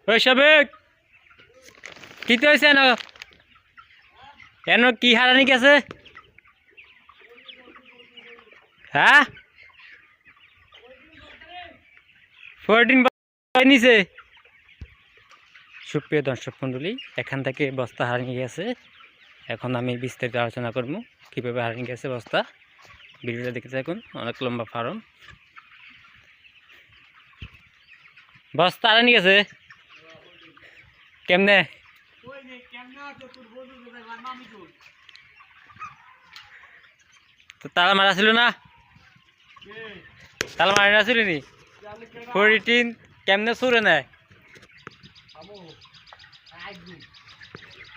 ওই সাবেক কি তো হয়েছে এন কি হারানি গেছে? হ্যাঁ 14 নিছে। সুপ্রিয় দর্শক মণ্ডলী, এখান থেকে বস্তা হারিয়ে গেছে। এখন আমি বিস্তারিত আলোচনা করবো কীভাবে হারিয়ে গেছে বস্তা। ভিডিওটা দেখতে থাকুন, অনেক লম্বা ফার্ম। বস্তা হারিয়ে গেছে কেমনে? তো তালা মারা ছিল না? তালা মারা ছিল নি? 14 কেমনে চুরে নেয়?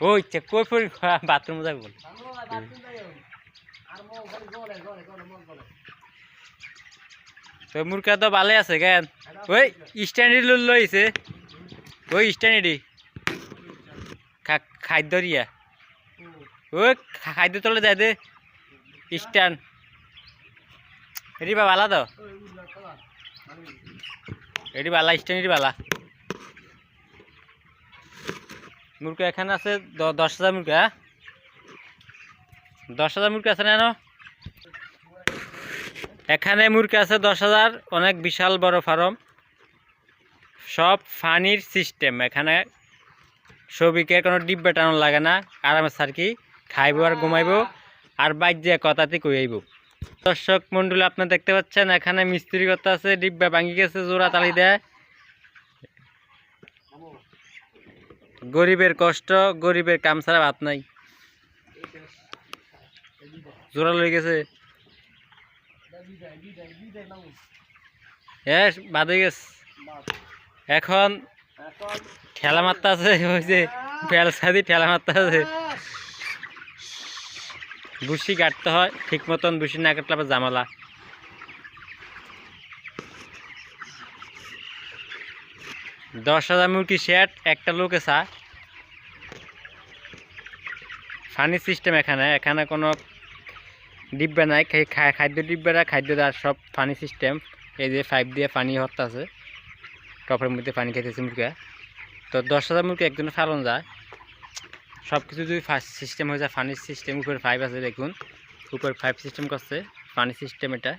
ওই কই পড়ি বাথরুম যাই বল। তো মুরগা তো ভালো আছে কেন? ওই স্ট্যান্ডি লইছে, ওই স্ট্যান্ডি খাদ্য রিয়া, ওই খাদ্য তোলে যায় দে স্ট্যান্ড এটি বালা তো, এটি বালা স্ট্যান্ড বালা। মুরগা এখানে আছে 10,000 মুরগা। 10,000 মুরগা আছে না? এখানে মুরগা আছে 10,000, অনেক বিশাল বড় ফার্ম। সব ফানির সিস্টেম। এখানে সবিকের কোনো ডিব্বা টানো লাগে না, আরামে সারকি খাইব আর ঘুমাইব আর বাইক দিয়ে কথাতে কইব। দর্শক মন্ডলী, আপনারা দেখতে পাচ্ছেন এখানে মিস্ত্রি কথা আছে, ডিব্বা ভাঙি গেছে, জোড়া তালি দেয়। গরিবের কষ্ট, গরিবের কাম ছাড়া ভাত নাই। জোড়া লই গেছে, বাদ হয়ে গেছে। এখন ঠেলা মারতে আছে, ওই যে বেলসাদি ঠেলা মারতে আছে। বুসি কাটতে হয় ঠিক মতন, বুসি না কাটলে আবার জামালা। দশ 10,000 মুরগি শেড, একটা লোকে চা। ফানি সিস্টেম এখানে, এখানে কোনো ডিব্বা নাই, খাদ্য ডিব্বারা খাদ্য দেওয়ার সব ফানি সিস্টেম। এই যে 5 দিয়ে পানি হতে আছে, টপের মধ্যে পানি খাইতেছে মুরগা। তো 10,000 মুরগি একজনে ফালন যায়। সব কিছু যদি সিস্টেম হয়ে যায়, ফানির সিস্টেম উপরে 5 আছে, দেখুন উপরে 5 সিস্টেম করছে, ফানি সিস্টেম এটা।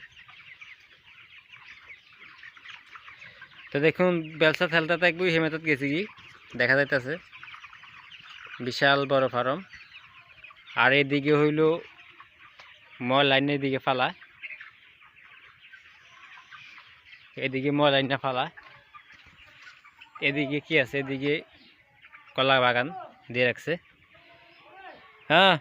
তো দেখুন বেলসা থেলতা থাকবো, হেমেতত গেছি কি দেখা যাইতেছে বিশাল বড় ফার্ম। আর এদিকে হইল লাইনের দিকে ফালা, এদিকে লাইনটা ফালা। এদিকে কি আছে? এদিকে কলা বাগান দিয়ে রাখছে। হ্যাঁ